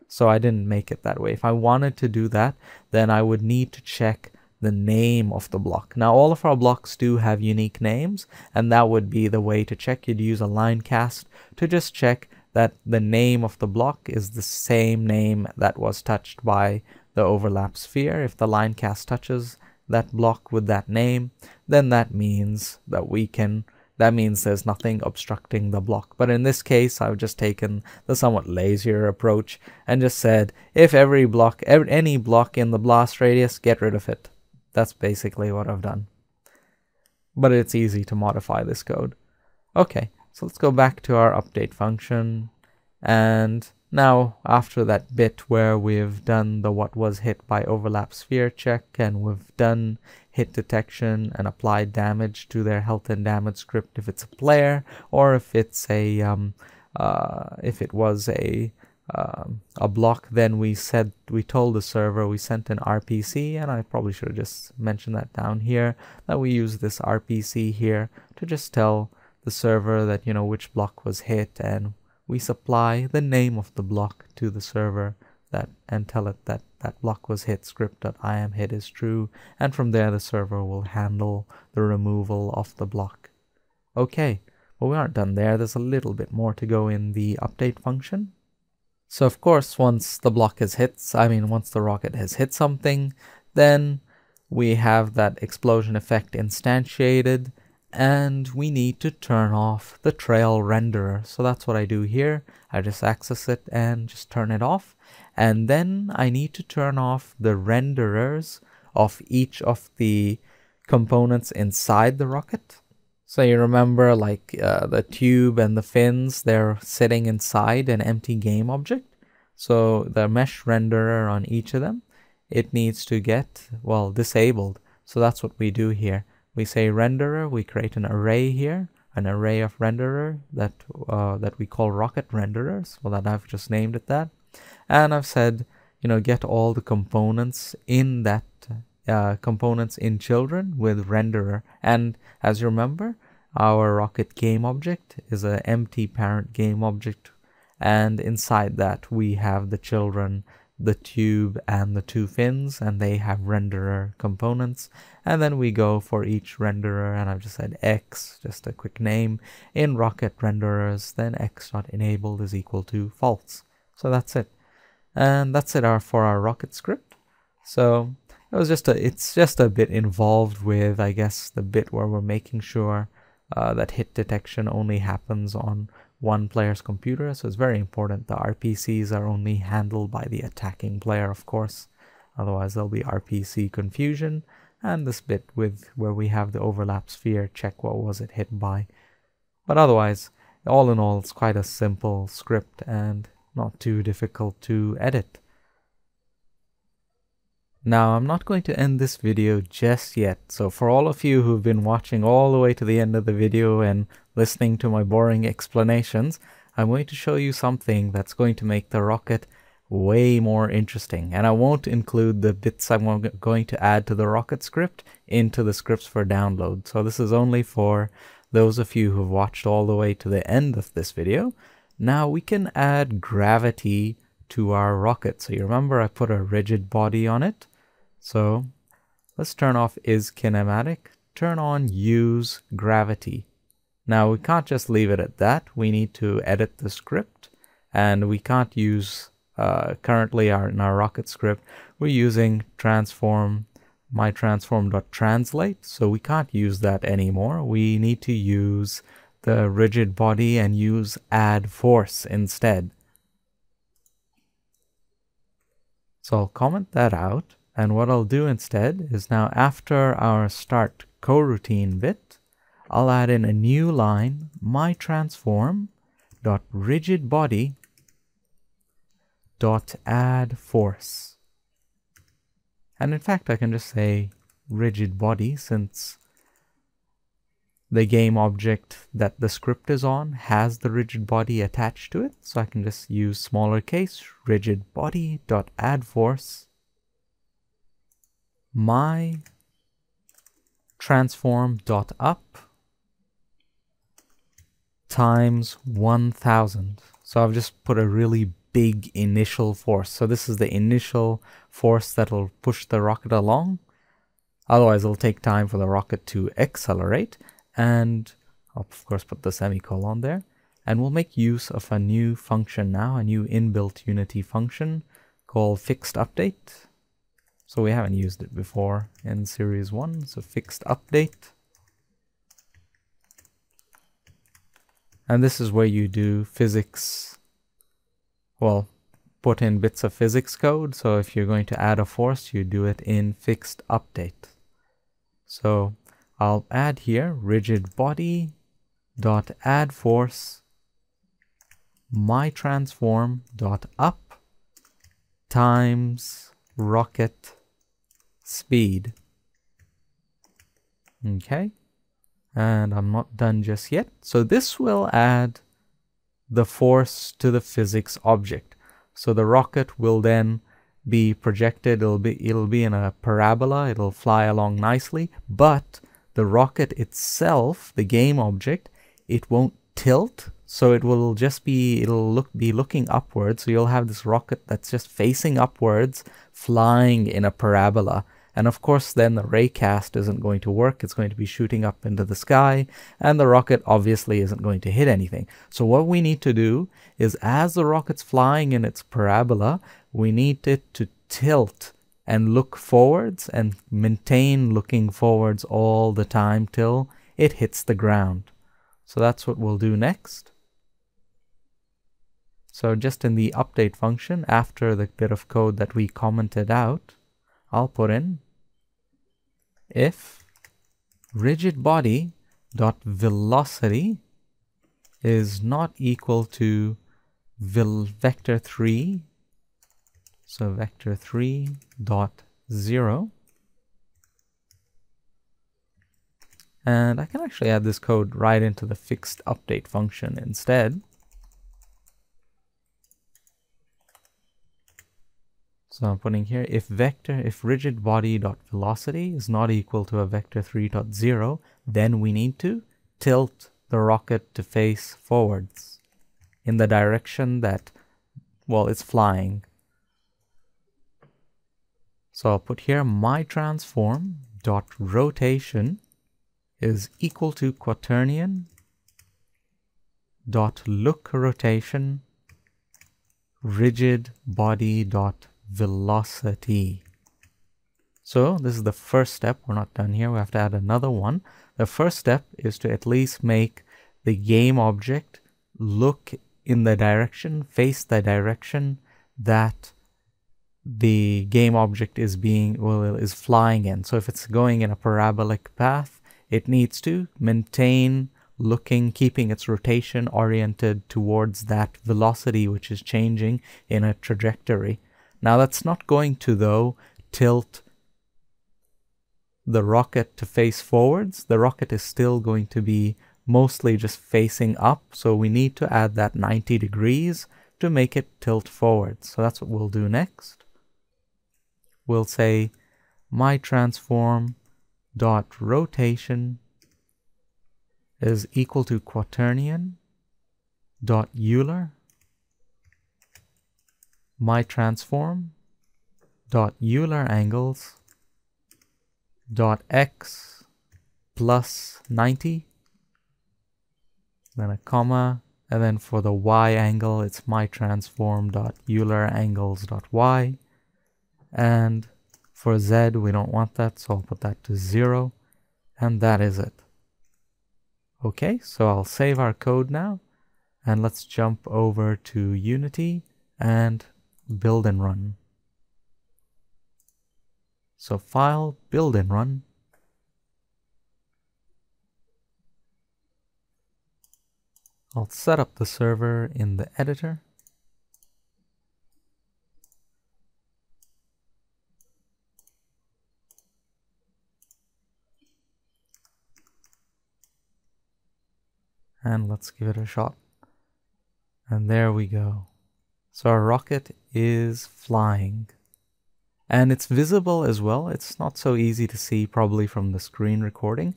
S1: So I didn't make it that way. If I wanted to do that, then I would need to check the name of the block. Now all of our blocks do have unique names, and that would be the way to check. You'd use a line cast to just check that the name of the block is the same name that was touched by the overlap sphere. If the line cast touches that block with that name, then that means that there's nothing obstructing the block. But in this case, I've just taken the somewhat lazier approach and just said, if any block in the blast radius, get rid of it. That's basically what I've done. But it's easy to modify this code. Okay, so let's go back to our update function. And now after that bit where we've done the what was hit by overlap sphere check, and we've done hit detection and applied damage to their health and damage script if it's a player, or if it's a if it was a block, then we told the server, we sent an RPC, and I probably should have just mentioned that down here, that we use this RPC here to just tell the server that, you know, which block was hit, and we supply the name of the block to the server and tell it that that block was hit, script.iamHit is true, and from there the server will handle the removal of the block. Okay, but we aren't done there. There's a little bit more to go in the update function. So of course, once the rocket has hit something, then we have that explosion effect instantiated, and we need to turn off the trail renderer. So that's what I do here. I just access it and just turn it off. And then I need to turn off the renderers of each of the components inside the rocket. So you remember, like the tube and the fins, they're sitting inside an empty game object. So the mesh renderer on each of them, it needs to get, well, disabled. So that's what we do here. We say renderer, we create an array here, an array of renderer that we call rocket renderers. Well, that I've just named it that. And I've said, get all the components in that components in children with renderer. And as you remember, our rocket game object is an empty parent game object, and inside that we have the children, the tube and the two fins, and they have renderer components. And then we go for each renderer, and I've just said X, just a quick name, in rocket renderers, then x.enabled is equal to false. So that's it. And that's it for our RocketScript. So it's just a bit involved with, I guess, the bit where we're making sure that hit detection only happens on one player's computer. So it's very important the RPCs are only handled by the attacking player, of course. Otherwise there'll be RPC confusion. And this bit where we have the overlap sphere, check what was it hit by. But otherwise, all in all, it's quite a simple script and not too difficult to edit. Now, I'm not going to end this video just yet, so for all of you who've been watching all the way to the end of the video and listening to my boring explanations, I'm going to show you something that's going to make the rocket way more interesting. And I won't include the bits I'm going to add to the RocketScript into the scripts for download. So this is only for those of you who've watched all the way to the end of this video. Now we can add gravity to our rocket. So you remember I put a rigid body on it. So let's turn off is kinematic, turn on use gravity. Now we can't just leave it at that. We need to edit the script, and we can't use currently in our RocketScript we're using myTransform.translate, so we can't use that anymore. We need to use the rigid body and use add force instead. So I'll comment that out. And what I'll do instead is now after our start coroutine bit, I'll add in a new line, myTransform.rigidBody.add force. And in fact, I can just say rigid body since the game object that the script is on has the rigid body attached to it. So I can just use smaller case rigid body.add force my transform.up times 1000. So I've just put a really big initial force. So this is the initial force that'll push the rocket along. Otherwise it'll take time for the rocket to accelerate. And I'll of course put the semicolon there. And we'll make use of a new function now, a new inbuilt Unity function called fixed update. So we haven't used it before in series 1, so fixed update. And this is where you do physics, well, put in bits of physics code. So if you're going to add a force, you do it in fixed update. So I'll add here rigid body dot add force myTransform.up times rocket speed. Okay, and I'm not done just yet. So this will add the force to the physics object. So the rocket will then be projected, it'll be in a parabola, it'll fly along nicely, but the rocket itself, the game object, it won't tilt. So it will just be, it'll be looking upwards. So you'll have this rocket that's just facing upwards, flying in a parabola. And of course then the raycast isn't going to work. It's going to be shooting up into the sky, and the rocket obviously isn't going to hit anything. So what we need to do is, as the rocket's flying in its parabola, we need it to tilt and look forwards and maintain looking forwards all the time till it hits the ground. So that's what we'll do next. So just in the update function, after the bit of code that we commented out, I'll put in if rigid body dot velocity is not equal to vector 3, so vector 3 dot 0, and I can actually add this code right into the fixed update function instead. So I'm putting here, if rigid body dot velocity is not equal to a vector 3.0, then we need to tilt the rocket to face forwards in the direction that, well, it's flying. So I'll put here my transform dot rotation is equal to quaternion dot look rotation rigid body dot velocity. So this is the first step. We're not done here. We have to add another one. The first step is to at least make the game object look in the direction, face the direction that the game object is flying in. So if it's going in a parabolic path, it needs to maintain keeping its rotation oriented towards that velocity which is changing in a trajectory. Now that's not going to, though, tilt the rocket to face forwards. The rocket is still going to be mostly just facing up, so we need to add that 90 degrees to make it tilt forwards. So that's what we'll do next. We'll say my transform dot rotation is equal to quaternion dot Euler my transform dot Euler angles dot x plus 90, then a comma, and then for the y angle it's my transform dot Euler angles dot y, and for z we don't want that, so I'll put that to 0, and that is it. Okay, so I'll save our code now, and let's jump over to Unity and build and run. So file, build and run. I'll set up the server in the editor. And let's give it a shot. And there we go. So our rocket is flying. And it's visible as well. It's not so easy to see probably from the screen recording,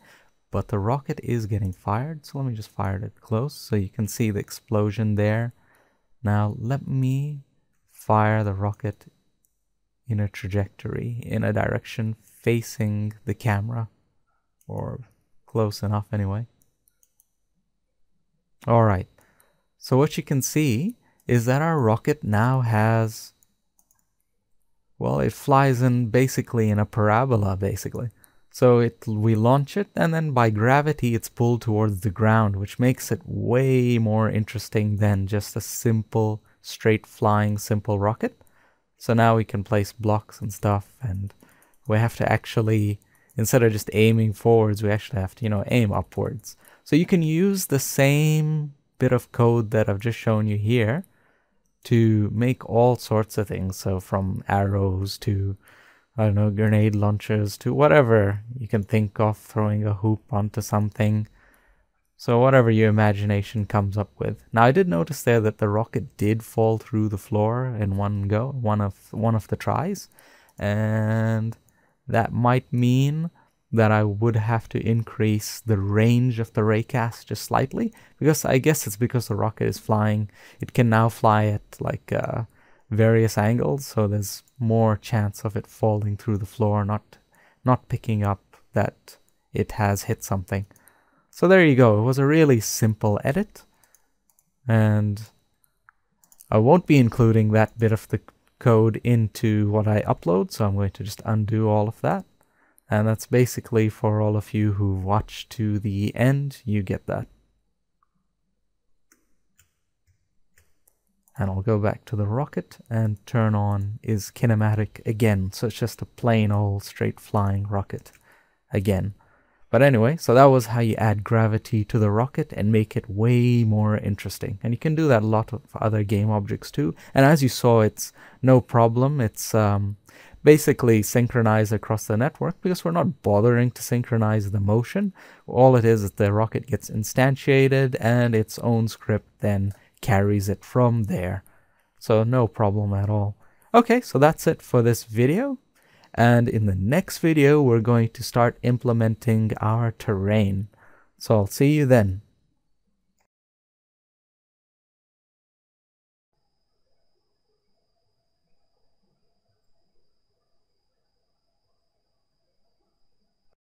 S1: but the rocket is getting fired. So let me just fire it close so you can see the explosion there. Now let me fire the rocket in a trajectory, in a direction facing the camera, or close enough anyway. Alright, so what you can see is that our rocket now has, well, it flies in basically in a parabola, basically. So we launch it, and then by gravity it's pulled towards the ground, which makes it way more interesting than just a simple, straight flying, simple rocket. So now we can place blocks and stuff, and we have to actually, instead of just aiming forwards, we actually have to, aim upwards. So you can use the same bit of code that I've just shown you here to make all sorts of things. So from arrows to, I don't know, grenade launchers to whatever you can think of, throwing a hoop onto something. So whatever your imagination comes up with. Now I did notice there that the rocket did fall through the floor in one go, one of the tries. And that might mean that I would have to increase the range of the raycast just slightly, because I guess it's because the rocket is flying. It can now fly at like various angles, so there's more chance of it falling through the floor, not picking up that it has hit something. So there you go. It was a really simple edit, and I won't be including that bit of the code into what I upload, so I'm going to just undo all of that. And that's basically for all of you who watched to the end, you get that. And I'll go back to the rocket and turn on is kinematic again. So it's just a plain old straight flying rocket again. But anyway, so that was how you add gravity to the rocket and make it way more interesting. And you can do that a lot of other game objects too. And as you saw, it's no problem. It's basically synchronized across the network because we're not bothering to synchronize the motion. All it is the rocket gets instantiated and its own script then carries it from there. So no problem at all. Okay, so that's it for this video. And in the next video, we're going to start implementing our terrain. So I'll see you then.